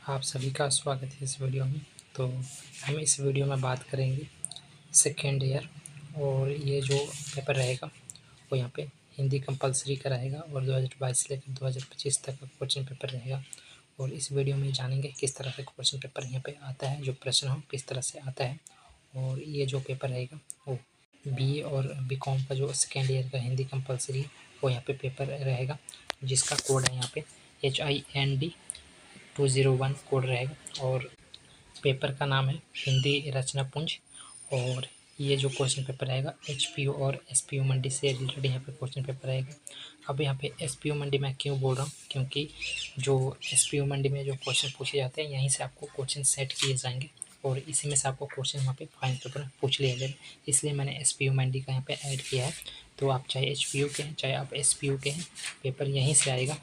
आप सभी का स्वागत है इस वीडियो में। तो हम इस वीडियो में बात करेंगे सेकेंड ईयर, और ये जो पेपर रहेगा वो यहाँ पे हिंदी कंपलसरी का रहेगा और 2022 से लेकर 2025 तक का क्वेश्चन पेपर रहेगा। और इस वीडियो में जानेंगे किस तरह से क्वेश्चन पेपर यहाँ पे आता है, जो प्रश्न हो किस तरह से आता है। और ये जो पेपर रहेगा वो BA और BCom का जो सेकेंड ईयर का हिंदी कंपलसरी वो यहाँ पे पेपर रहेगा, जिसका कोड है यहाँ पे HIND 201 कोड रहेगा। और पेपर का नाम है हिंदी रचना पुंज। और ये जो क्वेश्चन पेपर रहेगा HPU और SPU मंडी से रिलेटेड यहाँ पे क्वेश्चन पेपर रहेगा। अब यहाँ पे SPU मंडी मैं क्यों बोल रहा हूँ, क्योंकि जो SPU मंडी में जो क्वेश्चन पूछे जाते हैं यहीं से आपको क्वेश्चन सेट किए जाएंगे और इसी में से आपको क्वेश्चन वहाँ पे फाइनल पेपर में पूछ लिया जाएगा। इसलिए मैंने SPU मंडी का यहाँ पे ऐड किया है। तो आप चाहे HPU के हैं चाहे आप SPU के हैं, पेपर यहीं से आएगा।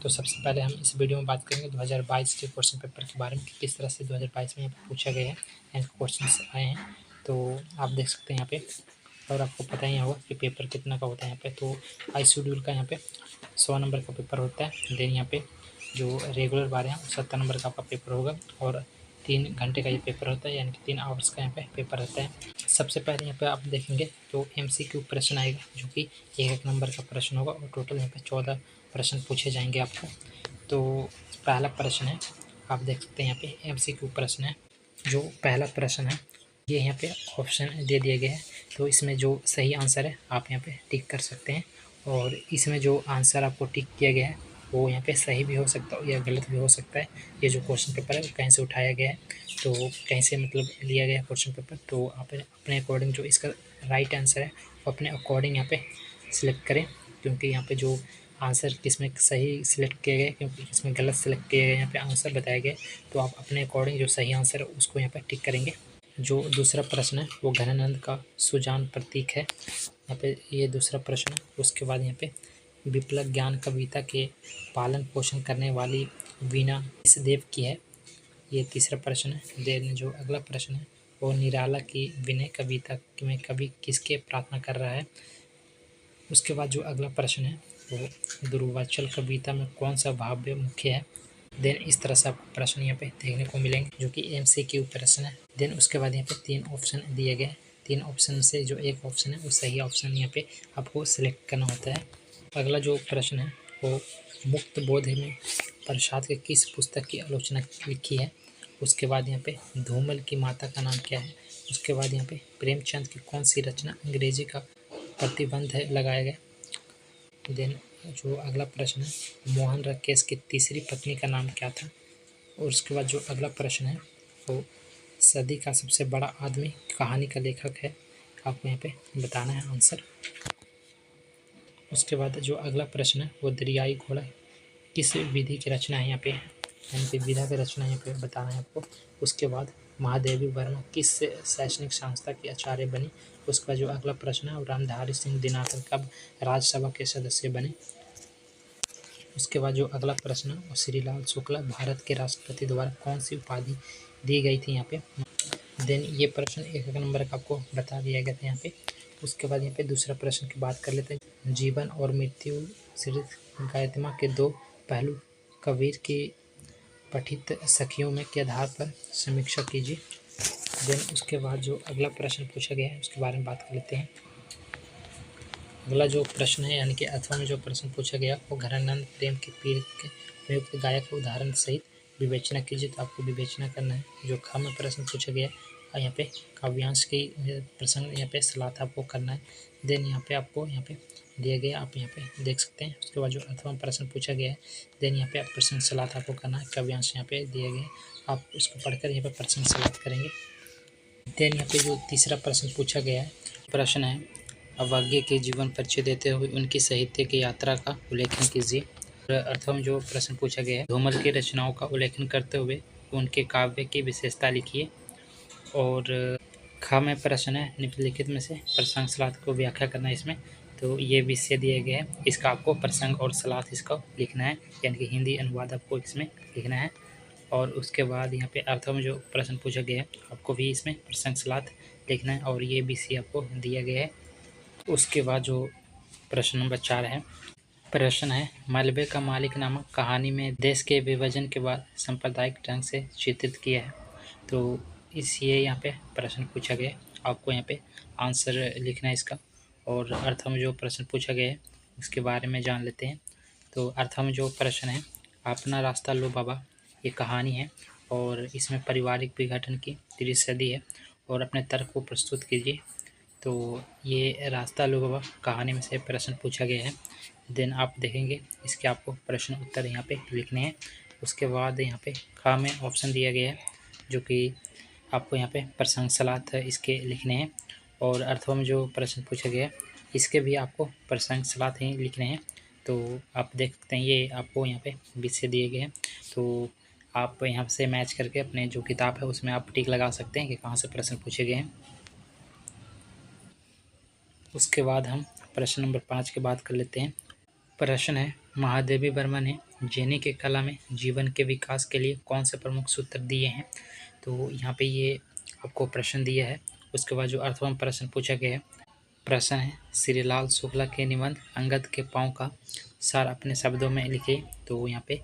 तो सबसे पहले हम इस वीडियो में बात करेंगे 2022 के क्वेश्चन पेपर के बारे में कि किस तरह से 2022 में यहाँ पे पूछा गया है एंड क्वेश्चंस आए हैं। तो आप देख सकते हैं यहाँ पे, और आपको पता ही होगा कि पेपर कितना का होता है यहाँ पे। तो आई शेड्यूल का यहाँ पे 100 नंबर का पेपर होता है। देन यहाँ पे जो रेगुलर बार है 70 नंबर का आपका पेपर होगा और 3 घंटे का ये पेपर होता है, यानी कि 3 आवर्स का यहाँ पे पेपर रहता है। सबसे पहले यहाँ पे आप देखेंगे तो MCQ प्रश्न आएगा, जो कि 1 नंबर का प्रश्न होगा और टोटल यहाँ पे 14 प्रश्न पूछे जाएंगे आपको। तो पहला प्रश्न है, आप देख सकते हैं यहाँ पे MCQ प्रश्न है। जो पहला प्रश्न है ये यहाँ पे ऑप्शन दे दिए गए हैं, तो इसमें जो सही आंसर है आप यहाँ पे टिक कर सकते हैं। और इसमें जो आंसर आपको टिक किया गया है वो यहाँ पे सही भी हो सकता है या गलत भी हो सकता है। ये जो क्वेश्चन पेपर है कहीं से उठाया गया है, तो कहीं से मतलब लिया गया है क्वेश्चन पेपर, तो आप अपने अकॉर्डिंग जो इसका राइट आंसर है वो अपने अकॉर्डिंग यहाँ पे सिलेक्ट करें, क्योंकि यहाँ पे जो आंसर किसमें सही सिलेक्ट किए गए क्योंकि किसमें गलत सिलेक्ट किए गए यहाँ पे आंसर बताए गए। तो आप अपने अकॉर्डिंग जो सही आंसर है उसको यहाँ पे टिक करेंगे। जो दूसरा प्रश्न है वो घनानंद का सुजान प्रतीक है, यहाँ पे ये दूसरा प्रश्न है। उसके बाद यहाँ पे विप्लव ज्ञान कविता के पालन पोषण करने वाली वीणा किस देव की है, ये तीसरा प्रश्न है। देन जो अगला प्रश्न है वो निराला की विनय कविता में कवि किसके प्रार्थना कर रहा है। उसके बाद जो अगला प्रश्न है वो दुर्वाचल कविता में कौन सा भाव्य मुख्य है। देन इस तरह से आपको प्रश्न यहाँ पे देखने को मिलेंगे, जो कि MCQ प्रश्न है। देन उसके बाद यहाँ पे 3 ऑप्शन दिए गए, 3 ऑप्शन से जो एक ऑप्शन है वो सही ऑप्शन यहाँ पे आपको सिलेक्ट करना होता है। अगला जो प्रश्न है वो मुक्त बोध में प्रसाद के किस पुस्तक की आलोचना लिखी है। उसके बाद यहाँ पे धूमल की माता का नाम क्या है। उसके बाद यहाँ पे प्रेमचंद की कौन सी रचना अंग्रेजी का प्रतिबंध है लगाया गया। देन जो अगला प्रश्न है मोहन राकेश की तीसरी पत्नी का नाम क्या था। और उसके बाद जो अगला प्रश्न है वो सदी का सबसे बड़ा आदमी कहानी का लेखक है, आपको यहाँ पे बताना है आंसर। उसके बाद जो अगला प्रश्न है वो दरियाई घोड़ा किस विधि की रचना है यहाँ पे, यानी कि विधा की रचना यहाँ पे बताना है आपको। उसके बाद महादेवी वर्मा किस शैक्षणिक संस्था की आचार्य बनी। उसके बाद जो अगला प्रश्न है वो रामधारी सिंह दिनकर कब राज्यसभा के सदस्य बने। उसके बाद जो अगला प्रश्न है वो श्रीलाल शुक्ला भारत के राष्ट्रपति द्वारा कौन सी उपाधि दी गई थी यहाँ पे। देन ये प्रश्न 1 नंबर का आपको बता दिया गया था यहाँ पे। उसके बाद यहाँ पे दूसरा प्रश्न की बात कर लेते हैं। जीवन और मृत्यु श्री गायत्मा के 2 पहलू कबीर की पठित सखियों में के आधार पर समीक्षा कीजिए। देन उसके बाद जो अगला प्रश्न पूछा गया है उसके बारे में बात कर लेते हैं। अगला जो प्रश्न है यानी कि अथवा में जो प्रश्न पूछा गया वो घनानंद प्रेम के पीर के प्रयुक्त गायक उदाहरण सहित विवेचना कीजिए। तो आपको विवेचना करना है। जो ख में प्रश्न पूछा गया है यहाँ पे काव्यांश की प्रसंग यहाँ पे सलाह आपको करना है। देन यहाँ पे आपको यहाँ पे दिया गया, आप यहाँ पे देख सकते हैं। उसके बाद जो अथवा प्रश्न पूछा गया है देन यहाँ पे आप प्रसंग सलाह आपको करना है। काव्यांश यहाँ पे दिए गए, आप उसको पढ़कर यहाँ पे प्रसंग सलाह करेंगे। देन यहाँ पे जो तीसरा प्रश्न पूछा गया है प्रश्न है अवज्ञ के जीवन परिचय देते हुए उनकी साहित्य की यात्रा का उल्लेखन कीजिए। अर्थम जो प्रश्न पूछा गया है धूमल की रचनाओं का उल्लेखन करते हुए उनके काव्य की विशेषता लिखिए। और ख में प्रश्न है निम्नलिखित में से प्रसंग सलाह को व्याख्या करना है इसमें। तो ये विषय दिए गए हैं, इसका आपको प्रसंग और सलाह इसका लिखना है, यानी कि हिंदी अनुवाद आपको इसमें लिखना है। और उसके बाद यहाँ पे अर्थों में जो प्रश्न पूछा गया है आपको भी इसमें प्रसंग सलाह लिखना है और ये विषय आपको दिया गया है। उसके बाद जो प्रश्न नंबर 4 है प्रश्न है, मलबे का मालिक नामक कहानी में देश के विभाजन के बाद सांप्रदायिक ढंग से चित्रित किया है। तो ये यहाँ पे प्रश्न पूछा गया है, आपको यहाँ पे आंसर लिखना है इसका। और अर्थ में जो प्रश्न पूछा गया है उसके बारे में जान लेते हैं। तो अर्थ में जो प्रश्न है, अपना रास्ता लो बाबा, ये कहानी है और इसमें पारिवारिक विघटन की 30 सदी है और अपने तर्क को प्रस्तुत कीजिए। तो ये रास्ता लो बाबा कहानी में से प्रश्न पूछा गया है। देन आप देखेंगे इसके आपको प्रश्न उत्तर यहाँ पे लिखने हैं। उसके बाद यहाँ पे खा में ऑप्शन दिया गया है जो कि आपको यहाँ पे प्रशंसलार्थ इसके लिखने हैं। और अर्थों में जो प्रश्न पूछा गया है इसके भी आपको प्रशंसलार्थ ही लिखने हैं। तो आप देख सकते हैं ये आपको यहाँ पे विषय दिए गए हैं। तो आप यहाँ से मैच करके अपने जो किताब है उसमें आप टिक लगा सकते हैं कि कहाँ से प्रश्न पूछे गए हैं। उसके बाद हम प्रश्न नंबर 5 की बात कर लेते हैं। प्रश्न है, महादेवी वर्मा ने जेने के कला में जीवन के विकास के लिए कौन से प्रमुख सूत्र दिए हैं। तो यहाँ पे ये आपको प्रश्न दिया है। उसके बाद जो अर्थवम प्रश्न पूछा गया है, प्रश्न है, श्रीलाल शुक्ला के निबंध अंगद के पाँव का सार अपने शब्दों में लिखे। तो यहाँ पे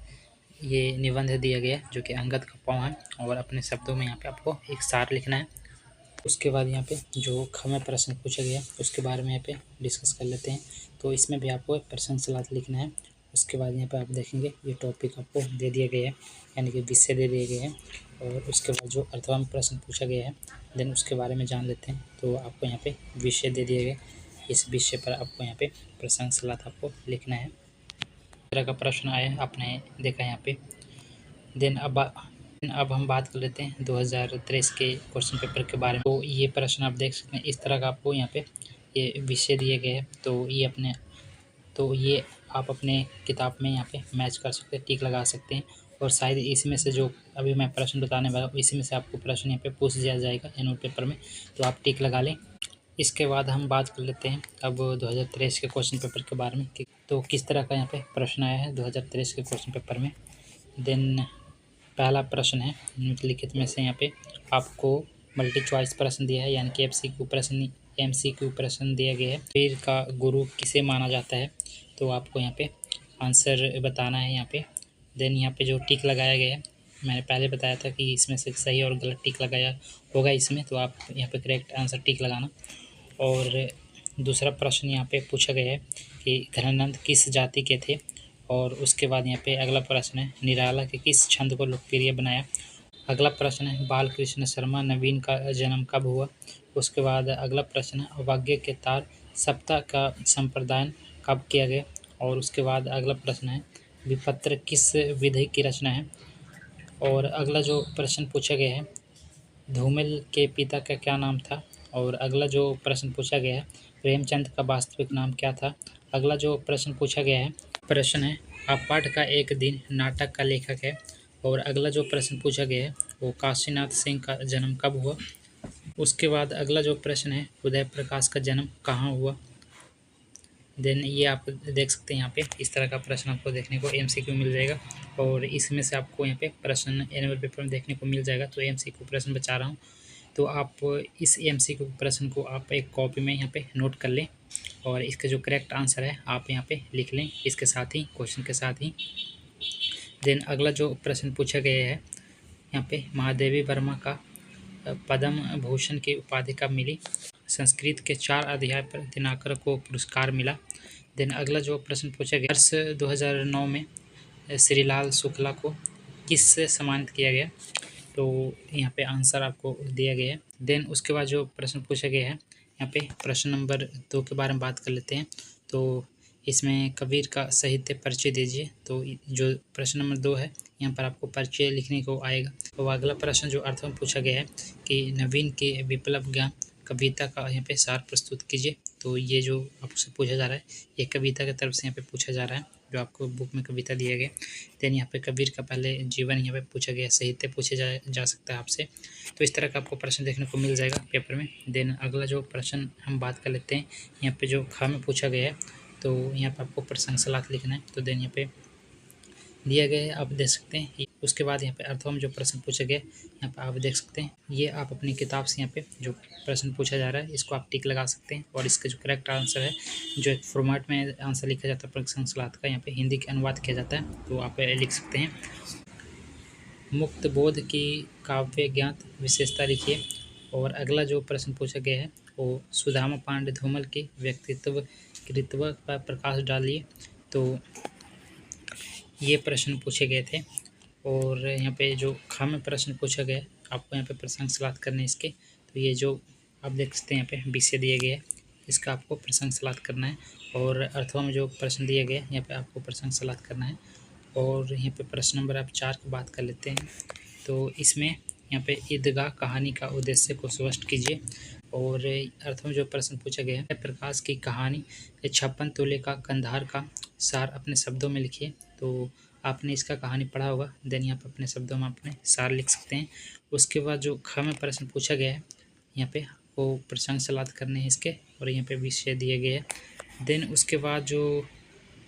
ये निबंध दिया गया है जो कि अंगद का पाँव है और अपने शब्दों में यहाँ पे आपको एक सार लिखना है। उसके बाद यहाँ पे जो खमे प्रश्न पूछा गया उसके बारे में यहाँ पे डिस्कस कर लेते हैं। तो इसमें भी आपको प्रशंसलार्थ लिखना है। उसके बाद यहाँ पे आप देखेंगे ये टॉपिक आपको दे दिया गया है, यानी कि विषय दे दिए गए हैं। और उसके बाद जो अर्थवान प्रश्न पूछा गया है देन उसके बारे में जान लेते हैं। तो आपको यहाँ पे विषय दे दिए गए, इस विषय पर आपको यहाँ पे प्रशंसलार्थ आपको लिखना है। इस तरह का प्रश्न आया आपने देखा यहाँ पे। देन अब हम बात कर लेते हैं 2023 के क्वेश्चन पेपर के बारे में। तो ये प्रश्न आप देख सकते हैं इस तरह का आपको यहाँ पे ये विषय दिए गए हैं। तो ये आप अपने किताब में यहाँ पे मैच कर सकते हैं, टिक लगा सकते हैं। और शायद इसमें से जो अभी मैं प्रश्न बताने वाला हूँ इसी में से आपको प्रश्न यहाँ पे पूछ दिया जाएगा एनुअल पेपर में, तो आप टिक लगा लें। इसके बाद हम बात कर लेते हैं अब 2023 के क्वेश्चन पेपर के बारे में तो किस तरह का यहाँ पे प्रश्न आया है 2023 के क्वेश्चन पेपर में। देन पहला प्रश्न है निम्नलिखित में से यहाँ पे आपको मल्टी चॉइस प्रश्न दिया है, यानी कि MCQ प्रश्न दिया गया है। वीर का गुरु किसे माना जाता है, तो आपको यहाँ पे आंसर बताना है यहाँ पे। देन यहाँ पे जो टिक लगाया गया है, मैंने पहले बताया था कि इसमें से सही और गलत टिक लगाया होगा इसमें, तो आप यहाँ पे करेक्ट आंसर टिक लगाना। और दूसरा प्रश्न यहाँ पे पूछा गया है कि घनानंद किस जाति के थे। और उसके बाद यहाँ पे अगला प्रश्न है, निराला के किस छंद को लोकप्रिय बनाया। अगला प्रश्न है, बालकृष्ण शर्मा नवीन का जन्म कब हुआ। उसके बाद अगला प्रश्न है, अवज्ञ के तार सप्ताह का संप्रदान कब किया गया। और उसके बाद अगला प्रश्न है, विपत्र किस विधि की रचना है। और अगला जो प्रश्न पूछा गया है, धूमिल के पिता का क्या नाम था। और अगला जो प्रश्न पूछा गया है, प्रेमचंद का वास्तविक नाम क्या था। अगला जो प्रश्न पूछा गया है, प्रश्न है, अपाठ का एक दिन नाटक का लेखक है। और अगला जो प्रश्न पूछा गया है वो काशीनाथ सिंह का जन्म कब हुआ। उसके बाद अगला जो प्रश्न है, उदय प्रकाश का जन्म कहाँ हुआ। देन ये आप देख सकते हैं यहाँ पे इस तरह का प्रश्न आपको देखने को MCQ मिल जाएगा। और इसमें से आपको यहाँ पे प्रश्न एनुअल पेपर में देखने को मिल जाएगा। तो MCQ प्रश्न बचा रहा हूँ, तो आप इस MCQ प्रश्न को आप एक कॉपी में यहाँ पे नोट कर लें और इसका जो करेक्ट आंसर है आप यहाँ पे लिख लें इसके साथ ही, क्वेश्चन के साथ ही। देन अगला जो प्रश्न पूछा गया है यहाँ पे, महादेवी वर्मा का पद्म भूषण की उपाधि कब मिली। संस्कृत के 4 अध्याय पर दिनाकर को पुरस्कार मिला। देन अगला जो प्रश्न पूछा गया, वर्ष 2009 में श्रीलाल शुक्ला को किससे सम्मानित किया गया। तो यहाँ पे आंसर आपको दिया गया है। देन उसके बाद जो प्रश्न पूछा गया है यहाँ पे प्रश्न नंबर 2 के बारे में बात कर लेते हैं। तो इसमें कबीर का साहित्य परिचय दीजिए। तो जो प्रश्न नंबर 2 है यहाँ पर आपको परिचय लिखने को आएगा। तो अगला प्रश्न जो अर्थ में पूछा गया है कि नवीन के विप्लव ज्ञान कविता का यहाँ पे सार प्रस्तुत कीजिए। तो ये जो आपसे पूछा जा रहा है ये कविता की तरफ से यहाँ पे पूछा जा रहा है, जो आपको बुक में कविता दिया गया। देन यहाँ पे कबीर का पहले जीवन यहाँ पे पूछा गया, साहित्य पूछे जा सकता है आपसे। तो इस तरह का आपको प्रश्न देखने को मिल जाएगा पेपर में। देन अगला जो प्रश्न हम बात कर लेते हैं, यहाँ पे जो खा में पूछा गया है तो यहाँ पे आपको प्रशंसलार्थ लिखना है। तो देन यहाँ पे दिया गया है, आप देख सकते हैं। उसके बाद यहाँ पे अर्थों में जो प्रश्न पूछे गए यहाँ पे आप देख सकते हैं। ये आप अपनी किताब से यहाँ पे जो प्रश्न पूछा जा रहा है इसको आप टिक लगा सकते हैं, और इसका जो करेक्ट आंसर है, जो एक फॉर्मेट में आंसर लिखा जाता है प्रश्न सलाहत का, यहाँ पे हिंदी के अनुवाद किया जाता है, तो आप लिख सकते हैं। मुक्त बोध की काव्य ज्ञात विशेषता लिखिए। और अगला जो प्रश्न पूछा गया है वो सुदामा पांडे धूमल के व्यक्तित्व कृत्व पर प्रकाश डालिए। तो ये प्रश्न पूछे गए थे, और यहाँ पे जो ख में प्रश्न पूछा गया आपको यहाँ पे प्रसंग सलाहत करने इसके, तो ये जो आप देख सकते हैं यहाँ पे विषय दिए गए हैं, इसका आपको प्रसंग सलाहत करना है। और अर्थवा में जो प्रश्न दिए गए यहाँ पे आपको प्रसंग सलाहत करना है। और यहाँ पे प्रश्न नंबर आप 4 की बात कर लेते हैं। तो इसमें यहाँ पे ईदगाह कहानी का उद्देश्य को स्पष्ट कीजिए। और अर्थ में जो प्रश्न पूछा गया है प्रकाश की कहानी 56 तोले का कंधार का सार अपने शब्दों में लिखिए। तो आपने इसका कहानी पढ़ा होगा, देन यहाँ पे अपने शब्दों में अपने सार लिख सकते हैं। उसके बाद जो ख में प्रश्न पूछा गया है यहाँ पे वो प्रसंग सलाहत करने हैं इसके, और यहाँ पे विषय दिए गए हैं। देन उसके बाद जो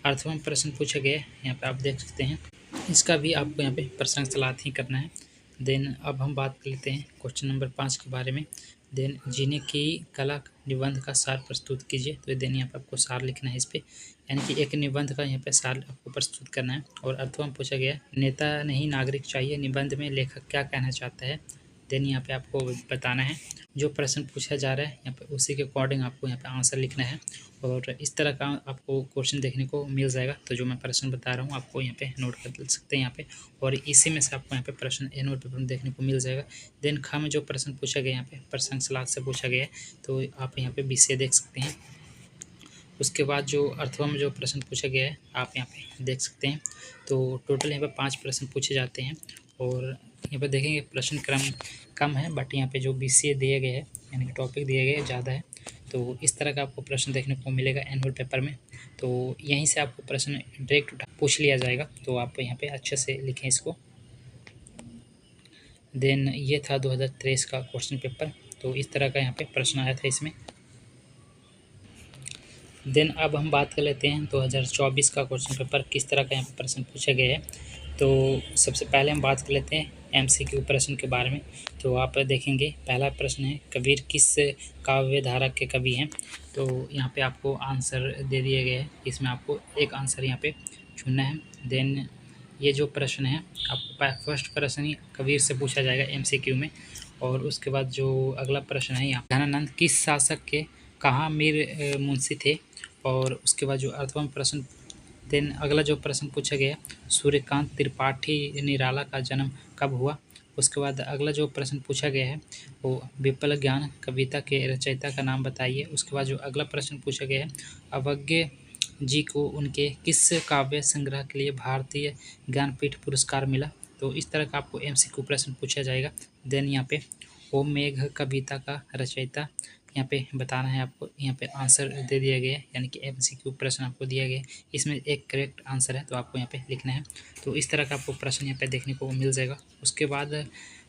अर्थों में प्रश्न पूछा गया है यहाँ पे आप देख सकते हैं, इसका भी आपको यहाँ पे प्रसंग सलाहत ही करना है। देन अब हम बात कर लेते हैं क्वेश्चन नंबर 5 के बारे में। देन जीने की कला निबंध का सार प्रस्तुत कीजिए। तो देन यहाँ पे आपको सार लिखना है इस पर, यानी कि एक निबंध का यहाँ पे सार आपको प्रस्तुत करना है। और अर्थों में पूछा गया नेता नहीं नागरिक चाहिए, निबंध में लेखक क्या कहना चाहता है। देन यहाँ पे आपको बताना है जो प्रश्न पूछा जा रहा है यहाँ पे उसी के अकॉर्डिंग आपको यहाँ पे आंसर लिखना है। और इस तरह का आपको क्वेश्चन देखने को मिल जाएगा। तो जो मैं प्रश्न बता रहा हूँ आपको यहाँ पे नोट कर सकते हैं यहाँ पे, और इसी में से आपको यहाँ पे प्रश्न एनुअल पेपर में देखने को मिल जाएगा। देन ख में जो प्रश्न पूछा गया यहाँ पे प्रसंग सलाहत से पूछा गया है, तो आप यहाँ पे विषय देख सकते हैं। उसके बाद जो अर्थवा में जो प्रश्न पूछा गया है आप यहाँ पे देख सकते हैं। तो टोटल यहाँ पे 5 प्रश्न पूछे जाते हैं, और यहाँ पे देखेंगे प्रश्न क्रम कम है, बट यहाँ पे जो विषय दिए गए हैं यानी कि टॉपिक दिए गए ज़्यादा है। तो इस तरह का आपको प्रश्न देखने को मिलेगा एनुअल पेपर में। तो यहीं से आपको प्रश्न डायरेक्ट उठा पूछ लिया जाएगा, तो आप यहाँ पे अच्छे से लिखें इसको। देन ये था 2023 का क्वेश्चन पेपर, तो इस तरह का यहाँ पे प्रश्न आया था इसमें। देन अब हम बात कर लेते हैं 2024 का क्वेश्चन पेपर किस तरह का यहाँ पे प्रश्न पूछे गए हैं। तो सबसे पहले हम बात कर लेते हैं MCQ प्रश्न के बारे में। तो आप देखेंगे पहला प्रश्न है कबीर किस काव्य धारा के कवि हैं। तो यहाँ पे आपको आंसर दे दिए गए हैं, इसमें आपको एक आंसर यहाँ पे चुनना है। देन ये जो प्रश्न है आपको फर्स्ट प्रश्न ही कबीर से पूछा जाएगा MCQ में। और उसके बाद जो अगला प्रश्न है यहाँ धनानंद किस शासक के कहाँ मीर मुंशी थे। और उसके बाद जो अर्थवन प्रश्न, देन अगला जो प्रश्न पूछा गया सूर्यकांत त्रिपाठी निराला का जन्म कब हुआ। उसके बाद अगला जो प्रश्न पूछा गया है वो विप्लव ज्ञान कविता के रचयिता का नाम बताइए। उसके बाद जो अगला प्रश्न पूछा गया है अवज्ञ जी को उनके किस काव्य संग्रह के लिए भारतीय ज्ञानपीठ पुरस्कार मिला। तो इस तरह का आपको MCQ प्रश्न पूछा जाएगा। देन यहाँ पे ओम मेघ कविता का रचयिता यहाँ पे बताना है आपको, यहाँ पे आंसर दे दिया गया है, यानी कि MCQ प्रश्न आपको दिया गया है, इसमें एक करेक्ट आंसर है तो आपको यहाँ पे लिखना है। तो इस तरह का आपको प्रश्न यहाँ पे देखने को मिल जाएगा। उसके बाद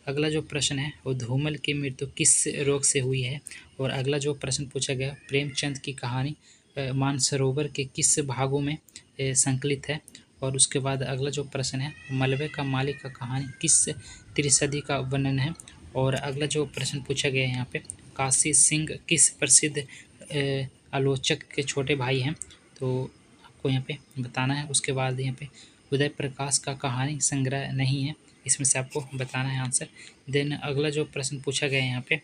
अगला जो प्रश्न है वो धूमल की मृत्यु किस रोग से हुई है। और अगला जो प्रश्न पूछा गया प्रेमचंद की कहानी मानसरोवर के किस भागों में संकलित है। और उसके बाद अगला जो प्रश्न है मलबे का मालिक का कहानी किस त्रिसदी का वर्णन है। और अगला जो प्रश्न पूछा गया है यहाँ पे काशी सिंह किस प्रसिद्ध आलोचक के छोटे भाई हैं। तो आपको यहाँ पे बताना है। उसके बाद यहाँ पे उदय प्रकाश का कहानी संग्रह नहीं है, इसमें से आपको बताना है आंसर। देन अगला जो प्रश्न पूछा गया है यहाँ पे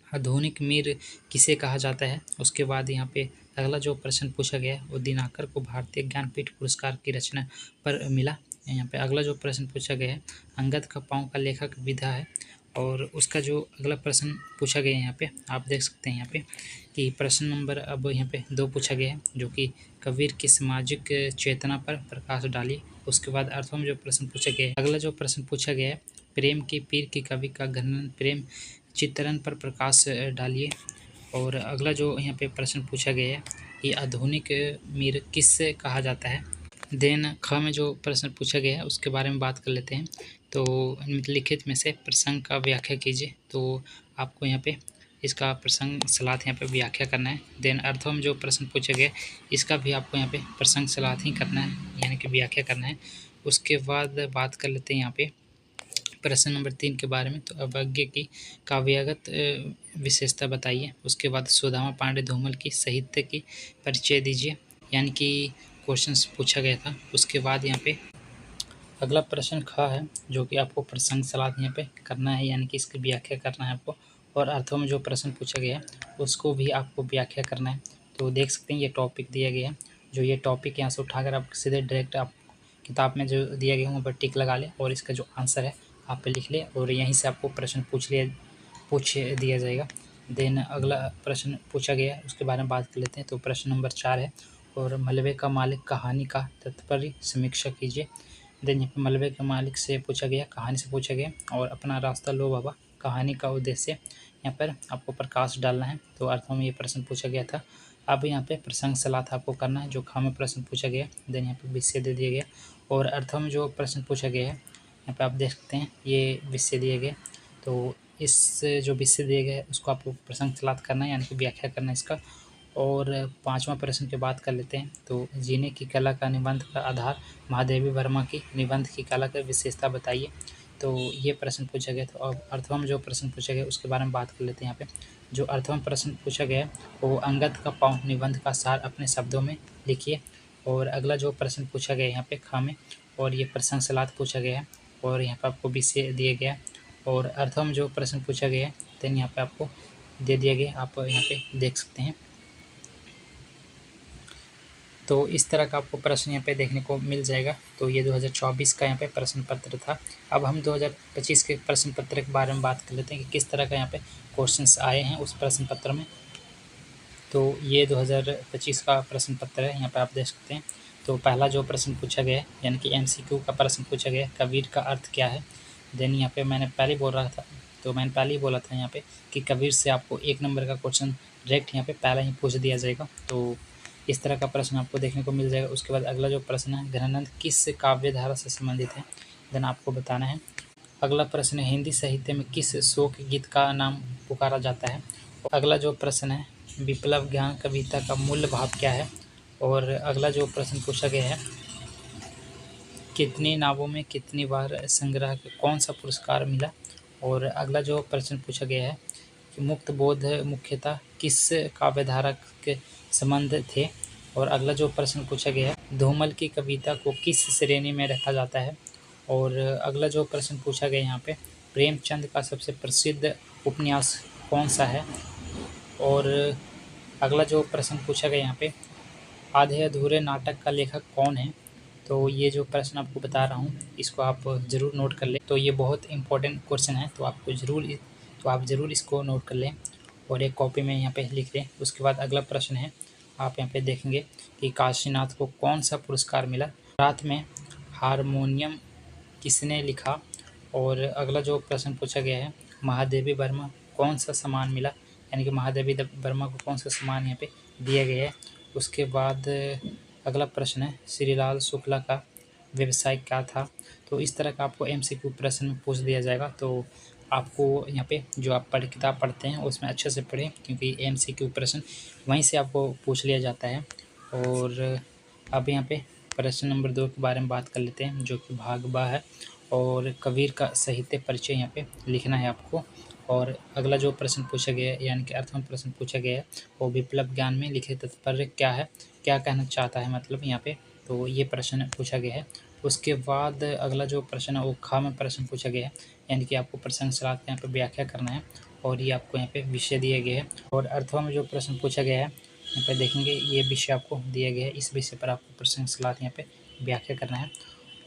आधुनिक मीर किसे कहा जाता है। उसके बाद यहाँ पे अगला जो प्रश्न पूछा गया है वो दिनाकर को भारतीय ज्ञानपीठ पुरस्कार की रचना पर मिला। यहाँ पे अगला जो प्रश्न पूछा गया है अंगद का पाँव का लेखक विधा है। और उसका जो अगला प्रश्न पूछा गया है यहाँ पे आप देख सकते हैं यहाँ पे कि प्रश्न नंबर अब यहाँ पे 2 पूछा गया है जो कि कबीर की सामाजिक चेतना पर प्रकाश डालिए। उसके बाद अर्थों में जो प्रश्न पूछा गया है अगला जो प्रश्न पूछा गया है प्रेम के पीर के कवि का घनन प्रेम चित्रण पर प्रकाश डालिए। और अगला जो यहाँ पे प्रश्न पूछा गया है ये आधुनिक मीर किससे कहा जाता है। देन ख में जो प्रश्न पूछा गया है उसके बारे में बात कर लेते हैं। तो निम्नलिखित में से प्रसंग का व्याख्या कीजिए। तो आपको यहाँ पे इसका प्रसंग सलाहत यहाँ पे व्याख्या करना है। देन अर्थों में जो प्रश्न पूछा गया इसका भी आपको यहाँ पे प्रसंग सलाहत ही करना है, यानी कि व्याख्या करना है। उसके बाद बात कर लेते हैं यहाँ पे प्रश्न नंबर 3 के बारे में। तो अवज्ञ की काव्यगत विशेषता बताइए। उसके बाद सुदामा पांडे धूमल की साहित्य की परिचय दीजिए, यानी कि क्वेश्चंस पूछा गया था। उसके बाद यहाँ पे अगला प्रश्न ख है, जो कि आपको प्रसंग सलाह यहाँ पे करना है, यानी कि इसकी व्याख्या करना है आपको। और अर्थों में जो प्रश्न पूछा गया है उसको भी आपको व्याख्या करना है। तो देख सकते हैं ये टॉपिक दिया गया है, जो ये टॉपिक यहाँ से उठाकर आप सीधे डायरेक्ट आप किताब में जो दिया गया है वहाँ पर टिक लगा लें और इसका जो आंसर है आप लिख लें और यहीं से आपको प्रश्न पूछ दिया जाएगा। देन अगला प्रश्न पूछा गया है उसके बारे में बात कर लेते हैं। तो प्रश्न नंबर 4 है, और मलबे का मालिक कहानी का तात्पर्य समीक्षा कीजिए। देन यहाँ पे मलबे के मालिक से पूछा गया, कहानी से पूछा गया, और अपना रास्ता लो बाबा कहानी का उद्देश्य यहाँ पर आपको प्रकाश डालना है। तो अर्थों में ये प्रश्न पूछा गया था। अब यहाँ पे प्रसंग सलाह आपको करना है, जो खा में प्रश्न पूछा गया। देन यहाँ पे विषय दे दिया गया, और अर्थों में जो प्रश्न पूछा गया है यहाँ पे आप देख सकते हैं ये विषय दिए गए। तो इस जो विषय दिए गए उसको आपको प्रसंग सलाह करना है, यानी कि व्याख्या करना है इसका। और 5वां प्रश्न की बात कर लेते हैं। तो जीने की कला का निबंध का आधार महादेवी वर्मा की निबंध की कला की विशेषता बताइए। तो ये प्रश्न पूछा गया था। और अर्थवम जो प्रश्न पूछा गया उसके बारे में बात कर लेते हैं। यहाँ पे जो अर्थवम प्रश्न पूछा गया वो अंगद का पाँव निबंध का सार अपने शब्दों में लिखिए। और अगला जो प्रश्न पूछा गया यहाँ पे खा में, और ये प्रश्न सलाह पूछा गया है, और यहाँ पे आपको विषय दिया गया। और अर्थवम जो प्रश्न पूछा गया है देन यहाँ पे आपको दे दिया गया, आप यहाँ पे देख सकते हैं। तो इस तरह का आपको प्रश्न यहाँ पे देखने को मिल जाएगा। तो ये 2024 का यहाँ पे प्रश्न पत्र था। अब हम 2025 के प्रश्न पत्र के बारे में बात कर लेते हैं कि किस तरह का यहाँ पे क्वेश्चंस आए हैं उस प्रश्न पत्र में। तो ये 2025 का प्रश्न पत्र है, यहाँ पे आप देख सकते हैं। तो पहला जो प्रश्न पूछा गया है यानी कि MCQ का प्रश्न पूछा गया है, कबीर का अर्थ क्या है। देन यहाँ पे मैंने पहले बोल रहा था, तो मैंने पहले ही बोला था यहाँ पे कि कबीर से आपको 1 नंबर का क्वेश्चन डायरेक्ट यहाँ पे पहला ही पूछ दिया जाएगा। तो इस तरह का प्रश्न आपको देखने को मिल जाएगा। उसके बाद अगला जो प्रश्न है, घनानंद किस काव्य धारा से संबंधित है, देन आपको बताना है। अगला प्रश्न है, हिंदी साहित्य में किस शोक गीत का नाम पुकारा जाता है। अगला जो प्रश्न है, विप्लव ज्ञान कविता का मूल भाव क्या है। और अगला जो प्रश्न पूछा गया है, कितनी नावों में कितनी बार संग्रह कौन सा पुरस्कार मिला। और अगला जो प्रश्न पूछा गया है कि मुक्त बोध मुख्यतः किस काव्यधारा के संबंध थे। और अगला जो प्रश्न पूछा गया है, धूमल की कविता को किस श्रेणी में रखा जाता है। और अगला जो प्रश्न पूछा गया यहाँ पे, प्रेमचंद का सबसे प्रसिद्ध उपन्यास कौन सा है। और अगला जो प्रश्न पूछा गया यहाँ पे, आधे अधूरे नाटक का लेखक कौन है। तो ये जो प्रश्न आपको बता रहा हूँ इसको आप ज़रूर नोट कर लें। तो ये बहुत इंपॉर्टेंट क्वेश्चन है, तो आप ज़रूर इसको नोट कर लें और एक कॉपी में यहाँ पे लिख लें। उसके बाद अगला प्रश्न है, आप यहाँ पे देखेंगे कि काशीनाथ को कौन सा पुरस्कार मिला। रात में हारमोनियम किसने लिखा। और अगला जो प्रश्न पूछा गया है, महादेवी वर्मा कौन सा सम्मान मिला, यानी कि महादेवी वर्मा को कौन सा सम्मान यहाँ पे दिया गया है। उसके बाद अगला प्रश्न है, श्रीलाल शुक्ला का व्यवसाय क्या था। तो इस तरह का आपको MCQ प्रश्न में पूछ दिया जाएगा। तो आपको यहाँ पे जो आप किताब पढ़ते हैं उसमें अच्छे से पढ़ें, क्योंकि MCQ प्रश्न वहीं से आपको पूछ लिया जाता है। और अब यहाँ पे प्रश्न नंबर 2 के बारे में बात कर लेते हैं, जो कि भाग बा है। और कबीर का साहित्य परिचय यहाँ पे लिखना है आपको। और अगला जो प्रश्न पूछा गया है यानी कि अर्थवम प्रश्न पूछा गया है, वो विप्लव ज्ञान में लिखे तात्पर्य क्या है, क्या कहना चाहता है मतलब यहाँ पे। तो ये प्रश्न पूछा गया है। उसके बाद अगला जो प्रश्न है वो खा में प्रश्न पूछा गया है, यानी कि आपको प्रश्न सलाह यहाँ पे व्याख्या करना है, और ये आपको यहाँ पे विषय दिए गए हैं। और अर्थवा में जो प्रश्न पूछा गया है यहाँ पे देखेंगे ये विषय आपको दिया गया है, इस विषय पर आपको प्रश्न सलाह यहाँ पे व्याख्या करना है।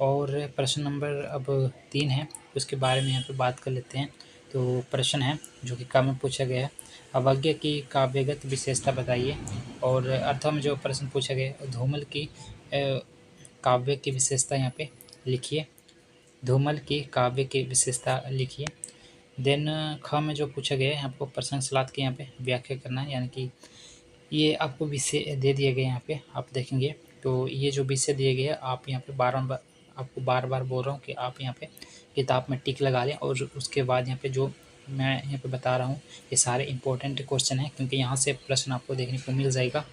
और प्रश्न नंबर अब 3 है, उसके बारे में यहाँ पे बात कर लेते हैं। तो प्रश्न है जो कि काव्य में पूछा गया है, अवज्ञ की काव्यगत विशेषता बताइए। और अर्थवा में जो प्रश्न पूछा गया है, धूमल की काव्य की विशेषता यहाँ पे लिखिए। धूमल की काव्य की विशेषता लिखिए। देन ख में जो पूछा गया है आपको प्रश्न सलाह की यहाँ पे व्याख्या करना है, यानी कि ये आपको विषय दे दिए गए यहाँ पे आप देखेंगे। तो ये जो विषय दिए गए हैं आप यहाँ पे बार बार बोल रहा हूँ कि आप यहाँ पे किताब में टिक लगा लें। और उसके बाद यहाँ पे जो मैं यहाँ पे बता रहा हूँ ये सारे इंपॉर्टेंट क्वेश्चन हैं, क्योंकि यहाँ से प्रश्न आपको देखने को मिल जाएगा।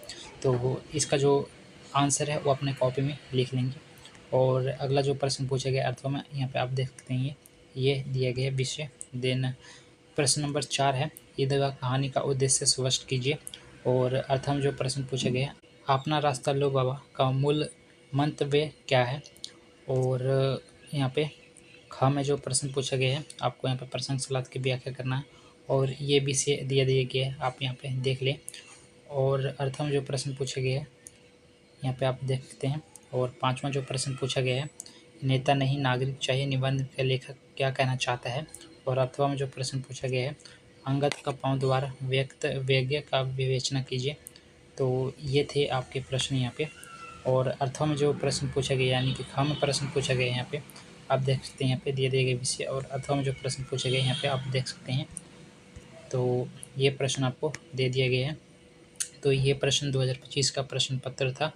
तो इसका जो आंसर है वो अपने कॉपी में लिख लेंगे। और अगला जो प्रश्न पूछा गया अर्थों में यहाँ पे आप देख सकते हैं ये दिया गया विषय। देन प्रश्न नंबर 4 है, ईदगाह कहानी का उद्देश्य स्पष्ट कीजिए। और अर्थों में जो प्रश्न पूछा गया है, अपना रास्ता लो बाबा का मूल मंतव्य क्या है। और यहाँ पे ख में जो प्रश्न पूछा गया है, आपको यहाँ पे प्रसंग सलाद की व्याख्या करना है और ये विषय दिया गया है, आप यहाँ पे देख लें। और अर्थों में जो प्रश्न पूछा गया है यहाँ पे आप देख सकते हैं। और 5वां जो प्रश्न पूछा गया है, नेता नहीं नागरिक चाहिए, निबंध का लेखक क्या कहना चाहता है। और अथवा में जो प्रश्न पूछा गया है, अंगद का पाँव द्वारा व्यक्त व्यज्ञ का विवेचना कीजिए। तो ये थे आपके प्रश्न यहाँ पे। और अर्थों में जो प्रश्न पूछा गया यानी कि ख में प्रश्न पूछा गया यहाँ पे आप देख सकते हैं, यहाँ पे दिए गए विषय। और अर्थों में जो प्रश्न पूछे गए यहाँ पे आप देख सकते हैं। तो ये प्रश्न आपको दे दिया गया है। तो ये प्रश्न 2025 का प्रश्न पत्र था।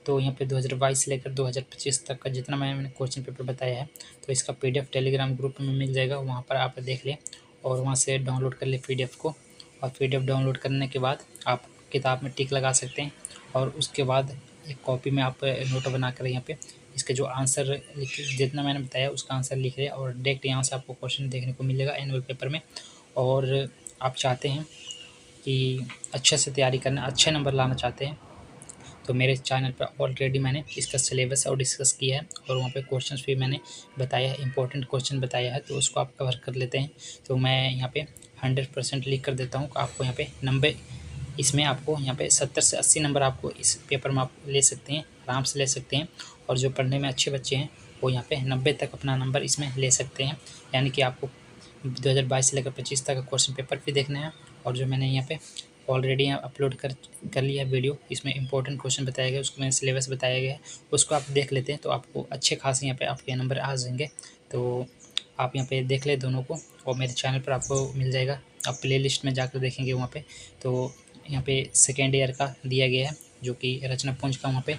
तो यहाँ पे 2022 से लेकर 2025 तक का जितना मैंने क्वेश्चन पेपर बताया है, तो इसका PDF टेलीग्राम ग्रुप में मिल जाएगा, वहाँ पर आप देख लें और वहाँ से डाउनलोड कर लें PDF को। और PDF डाउनलोड करने के बाद आप किताब में टिक लगा सकते हैं और उसके बाद एक कॉपी में आप नोट बना कर यहाँ पे इसके जो आंसर जितना मैंने बताया उसका आंसर लिख लें और डायरेक्ट यहाँ से आपको क्वेश्चन देखने को मिलेगा एनुअल पेपर में। और आप चाहते हैं कि अच्छे से तैयारी करना, अच्छे नंबर लाना चाहते हैं, तो मेरे चैनल पर ऑलरेडी मैंने इसका सिलेबस और डिस्कस किया है और वहाँ पे क्वेश्चंस भी मैंने बताया है, इंपॉर्टेंट क्वेश्चन बताया है, तो उसको आप कवर कर लेते हैं। तो मैं यहाँ पे 100% लिख कर देता हूँ। आपको यहाँ पे नंबर इसमें आपको यहाँ पे 70 से 80 नंबर आपको इस पेपर में आप ले सकते हैं, आराम से ले सकते हैं। और जो पढ़ने में अच्छे बच्चे हैं वो यहाँ पे 90 तक अपना नंबर इसमें ले सकते हैं। यानी कि आपको 2022 से लेकर 25 तक का क्वेश्चन पेपर भी देखना है। और जो मैंने यहाँ पे ऑलरेडी यहाँ अपलोड कर लिया वीडियो, इसमें इंपॉर्टेंट क्वेश्चन बताया गया, उसको मैंने सिलेबस बताया गया है, उसको आप देख लेते हैं तो आपको अच्छे खासे यहाँ पे आपके नंबर आ जाएंगे। तो आप यहाँ पे देख लें दोनों को और मेरे चैनल पर आपको मिल जाएगा, आप प्लेलिस्ट में जाकर देखेंगे वहाँ पे। तो यहाँ पे सेकेंड ईयर का दिया गया है जो कि रचना पुंज का वहाँ पे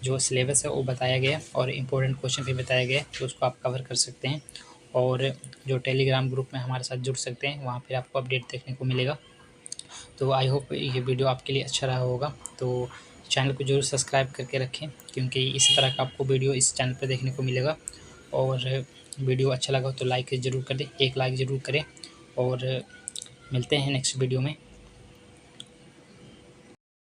जो सिलेबस है वो बताया गया है और इम्पोर्टेंट क्वेश्चन भी बताया गया है, तो उसको आप कवर कर सकते हैं। और जो टेलीग्राम ग्रुप में हमारे साथ जुड़ सकते हैं, वहाँ पर आपको अपडेट देखने को मिलेगा। तो आई होप ये वीडियो आपके लिए अच्छा रहा होगा। तो चैनल को जरूर सब्सक्राइब करके रखें क्योंकि इसी तरह का आपको वीडियो इस चैनल पर देखने को मिलेगा। और वीडियो अच्छा लगा तो लाइक ज़रूर कर दें, एक लाइक ज़रूर करें। और मिलते हैं नेक्स्ट वीडियो में।